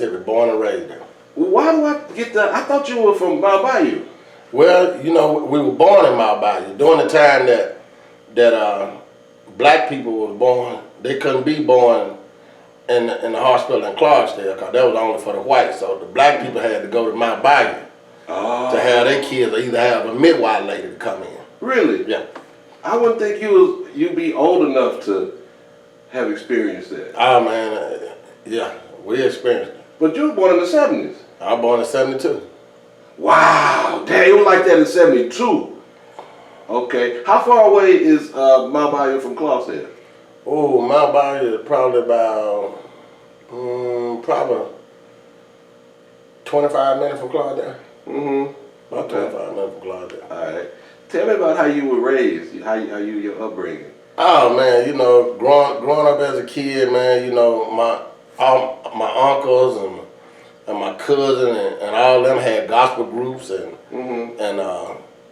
Mississippi, born and raised there. Well, why do I get that? I thought you were from Mount Bayou. Well, you know, we were born in Mount Bayou during the time that black people were born. They couldn't be born in the hospital in Clarksdale because that was only for the whites. So the black people had to go to Mount Bayou to have their kids, or either have a midwife lady to come in. Really? Yeah. I wouldn't think you'd be old enough to have experienced that. Oh man, yeah, we experienced it. But you were born in the 70s. I was born in '72. Wow, damn, it was like that in 72. Okay, how far away is Mount Bayou from Clarksdale? Oh, Mount Bayou is probably about probably 25 minutes from Clarksdale. Mm-hmm. About 25 minutes from Clarksdale. All right. Tell me about how you were raised, your upbringing. Oh man, you know, growing up as a kid, man, you know, my uncles and my cousin and all them had gospel groups and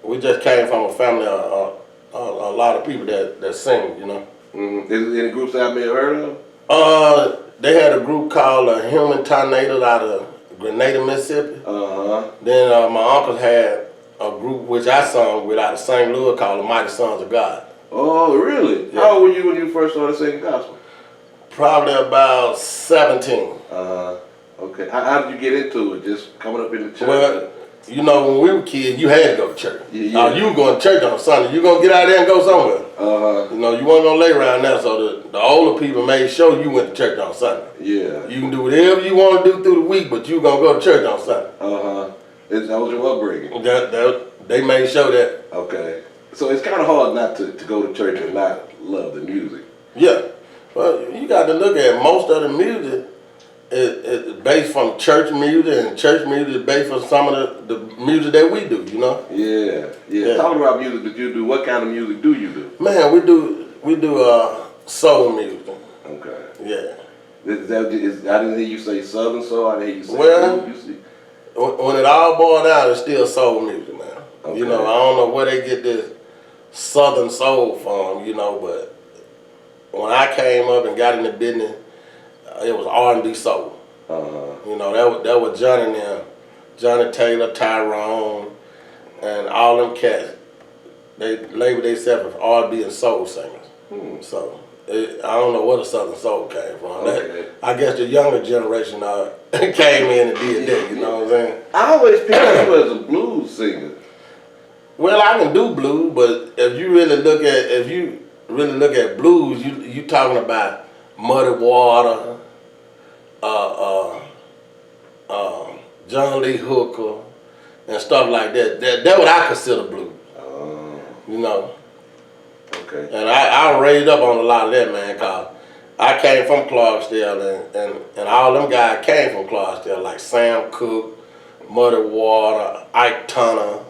we just came from a family a lot of people that sing, you know. Mm-hmm. Is there any groups I may have heard of? They had a group called Human Tornadoes out of Grenada, Mississippi. Then my uncles had a group which I sung with out of St. Louis called the Mighty Sons of God. Oh, really? Yeah. How old were you when you first started singing gospel? Probably about 17. Okay. How did you get into it? Just coming up in the church? Well, you know, when we were kids, you had to go to church. Yeah. You were going to church on Sunday. You going to get out there and go somewhere. You know, you weren't going to lay around there, so the older people made sure you went to church on Sunday. Yeah. You can do whatever you want to do through the week, but you going to go to church on Sunday. That was your upbringing? They made sure that. Okay. So it's kind of hard not to go to church and not love the music. Yeah. Well, you got to look at most of the music is based from church music, and church music is based from some of the music that we do, you know? Yeah. Talking about music that you do, what kind of music do you do? Man, we do soul music. Okay. Yeah. I didn't hear you say Southern soul, I didn't hear you say music. When it all boils down, it's still soul music, man. Okay. You know, I don't know where they get this Southern soul from, you know, but when I came up and got in the business, it was R&B soul. You know, that was Johnny and them, Johnny Taylor, Tyrone, and all them cats. They labeled themselves as R&B and soul singers. So I don't know where the Southern soul came from. I guess the younger generation came in and did that. You know what I'm saying? I always pictured you as a blues singer. Well, I can do blues, but if you really look at blues, you talking about Muddy Water, John Lee Hooker, and stuff like that. That's what I consider blues. You know. Okay. And I was raised up on a lot of that, man, cause I came from Clarksdale, and all them guys came from Clarksdale, like Sam Cooke, Muddy Water, Ike Turner.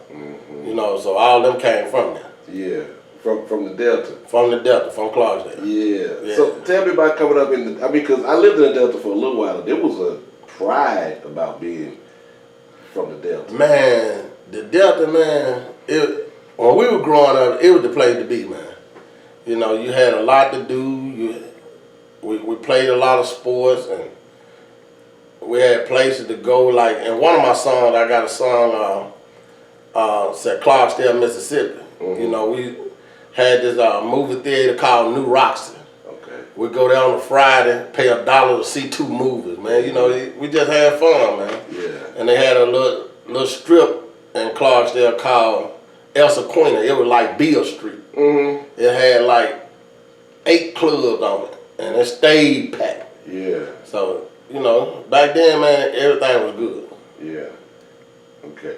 You know, so all them came from there. Yeah. From the Delta. From the Delta, from Clarksdale. Yeah. So tell me about coming up in because I lived in the Delta for a little while. There was a pride about being from the Delta. Man, the Delta, man, when we were growing up, it was the place to be, man. You know, you had a lot to do. We played a lot of sports, and we had places to go. Like, in one of my songs, I got a song said Clarksdale, Mississippi. You know, we had this movie theater called New Roxy. Okay. We'd go there on a Friday, pay $1 to see 2 movies, man. You know, we just had fun, man. Yeah. And they had a little strip in Clarksdale called El Sequina. It was like Beale Street. It had like 8 clubs on it, and it stayed packed. Yeah. So, you know, back then, man, everything was good. Yeah. Okay.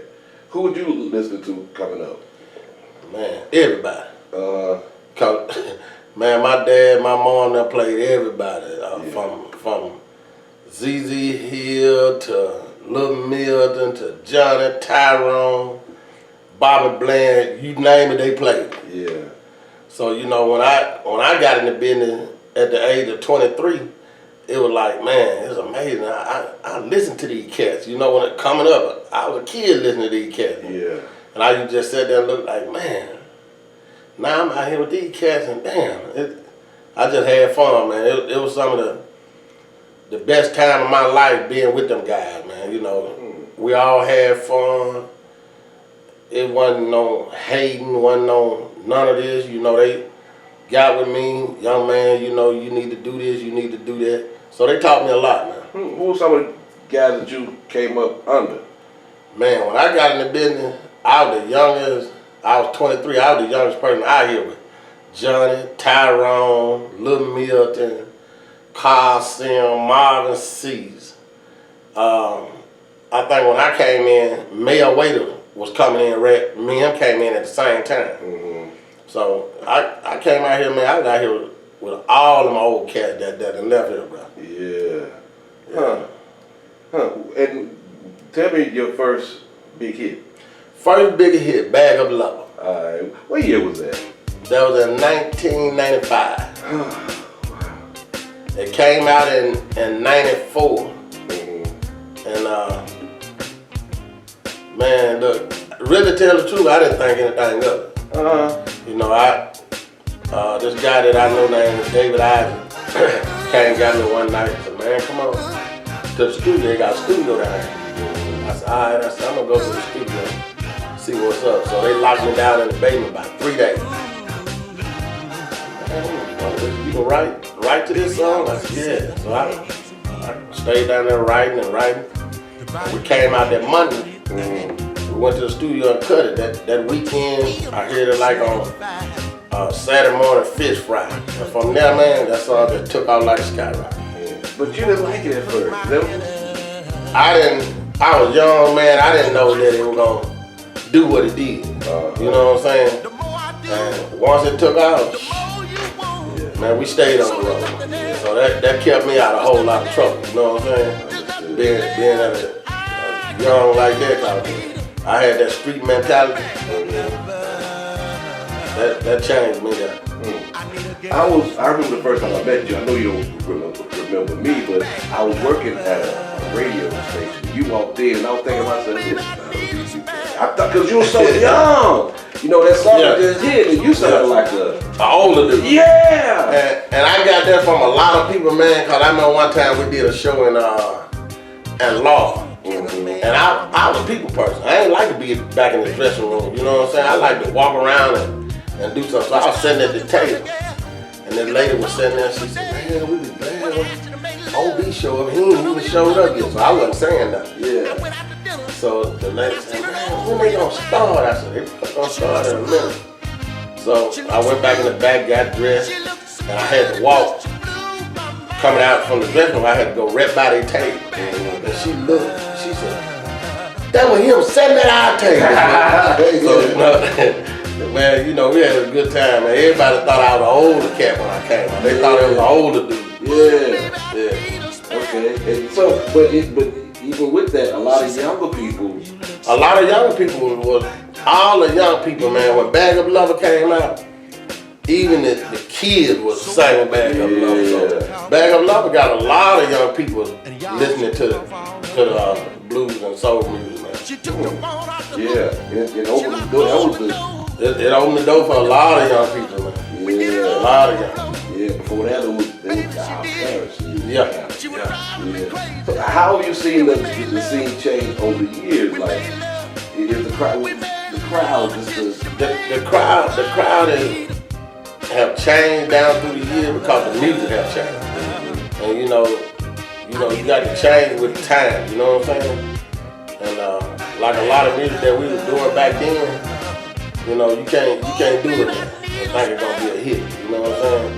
Who would you listen to coming up? Man, everybody. Cause, man, my dad, my mom, they played everybody from ZZ Hill to Little Milton to Johnny, Tyrone, Bobby Bland, you name it, they played. Yeah. So, you know, when I got in the business at the age of 23, it was like, man, it's amazing. I listened to these cats. You know, when it coming up, I was a kid listening to these cats. Yeah. And I just sat there and looked like, man, now I'm out here with these cats, and damn, I just had fun, man. It was some of the best time of my life being with them guys, man. You know, we all had fun. It wasn't no hating, wasn't no none of this. You know, they got with me, young man. You know, you need to do this, you need to do that. So they taught me a lot, man. Who were some of the guys that you came up under? Man, when I got in the business, I was the youngest. I was 23. I was the youngest person out here with Johnny, Tyrone, Little Milton, Carl Sim, Marvin Cease. I think when I came in, Mayor Waiter was coming in. Me and him came in at the same time. So I came out here, man. I was out here with all them old cats that left here, bro. Yeah. And tell me your first big hit. First big hit, Bag of Love. What year was that? That was in 1995. It came out in 94. And man, look, really tell the truth, I didn't think anything of it. You know, this guy that I know named David Isaac came and got me one night and said, man, come on to the studio. They got a studio down here. I said, all right. I said, I'm going to go to the studio, see what's up. So they locked me down in the basement about 3 days. You can write to this song? I said, yeah. So I stayed down there writing. We came out that Monday. We went to the studio and cut it. That weekend, I heard it like on Saturday morning fish fry. And from there, man, that song just took off like a skyrocket. But you didn't like it at first. I was young, man. I didn't know that it was gonna do what it did. You know what I'm saying? And once it took off, man, we stayed on the road. So that kept me out of a whole lot of trouble. You know what I'm saying? Being at a young like that, I had that street mentality. That changed me. I remember the first time I met you. I know you don't remember me, but I was working at a radio station. You walked in, and I was thinking to myself, I thought, because you were so young. You know, that song just hit, and you sounded like an older dude. Yeah. And I got that from a lot of people, man, because I know one time we did a show in Law. And I was a people person. I ain't like to be back in the dressing room, you know what I'm saying? I like to walk around and do something. So I was sitting at the table, and this lady was sitting there, she said, man, we be glad OB show up. He ain't even showed up yet, so I wasn't saying nothing. Yeah. So the lady said, man, when they gonna start? I said, they gonna start in a minute. So I went back in the back, got dressed, and I had to walk. Coming out from the dressing room, I had to go right by their table. And she looked, she said, that was him sitting at our table. So, you know, man, you know, we had a good time, man. Everybody thought I was an older cat when I came out. They thought I was an older dude. Yeah. Okay. And so, but even with that, a lot of younger people was, all the young people, man, when Bag of Lover came out, even the kids was singing Bag of Love. So Bag of Love got a lot of young people listening to the blues and soul music, man. Yeah, it opened the door. It opened the door for a lot of young people, man. Yeah, a lot of young. Yeah, before that it was our parents. Yeah. So how have you seen the scene change over the years? Like, is the crowd have changed down through the years because the music have changed. And you know, you got to change with the time, you know what I'm saying? And like a lot of music that we was doing back then, you know, you can't do it now and think it's gonna be a hit, you know what I'm saying?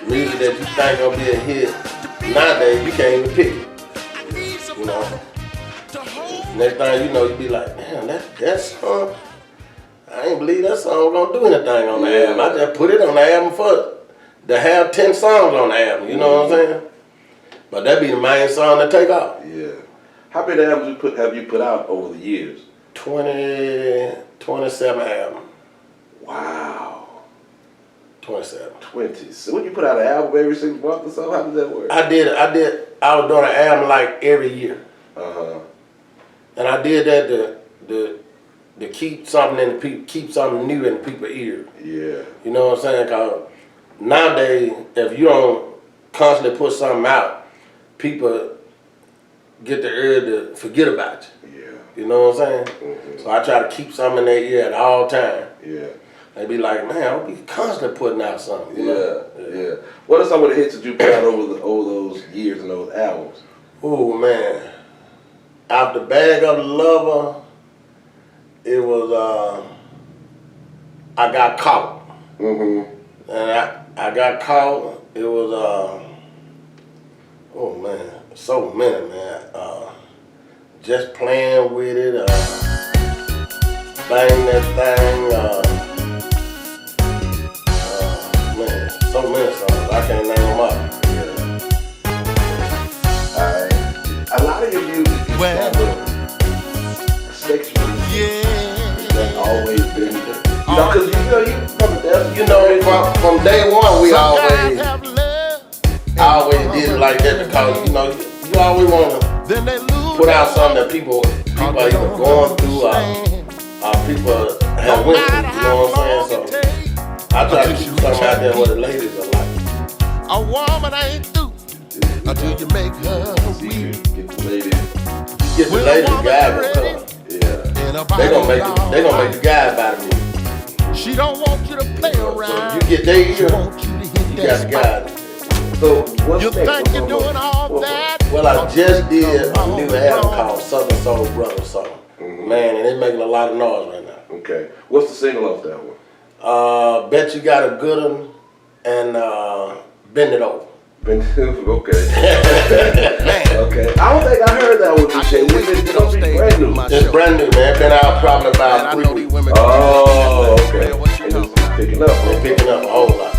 Music that you think gonna be a hit nowadays, you can't even pick it. You know? Next thing you know, you be like, damn, that song, I ain't believe that song gonna do anything on the album. I just put it on the album to have 10 songs on the album, you know what I'm saying? But that be the main song that take off. Yeah. How many albums have you put out over the years? 27 albums. Wow. 27. 20. So when you put out an album every single month or so, how does that work? I was doing an album like every year. And I did that to keep something keep something new in people's ear. Yeah. You know what I'm saying? Cause nowadays, if you don't constantly put something out, people get the urge to forget about you. Yeah. You know what I'm saying? So I try to keep something in their ear at all times. Yeah. They be like, man, I'll be constantly putting out something. You know? Yeah. What are some of the hits that you put out over those years and those albums? Oh man, Out the Bag of the Lover, it was I Got Caught. Mm-hmm. And I Got Caught. It was oh man, so many, man. Just Playing With It, Bang That Thing, man, so many songs. I can't name them all. A lot of your music is kind of sexual. That's always been, you know, because you from the dance. You know, from day one, we always did it like that because, you know, you always want to put out something that people are either going through or people have went through, you know what I'm saying? So I try to keep something out there what the ladies are like. A woman ain't through until you make her weep. Get the ladies. Get the ladies, the guy gonna come. Yeah. They gonna make the guy buy the music. She don't want you to play So around. if you get their She ear, want you to hit you that got the spot. guy. So what's You next? think you're doing all that? Well, I just did a new album called Southern Soul Brother song. Man, and it's making a lot of noise right now. Okay. What's the single off that one? Bet You Got a Good One and Bend It Over. Okay. Okay. I don't think I heard that one. It's gonna be brand new. It's brand new, man. It's been out probably about 3 weeks. Oh, okay. And it's picking up. They're picking up a whole lot.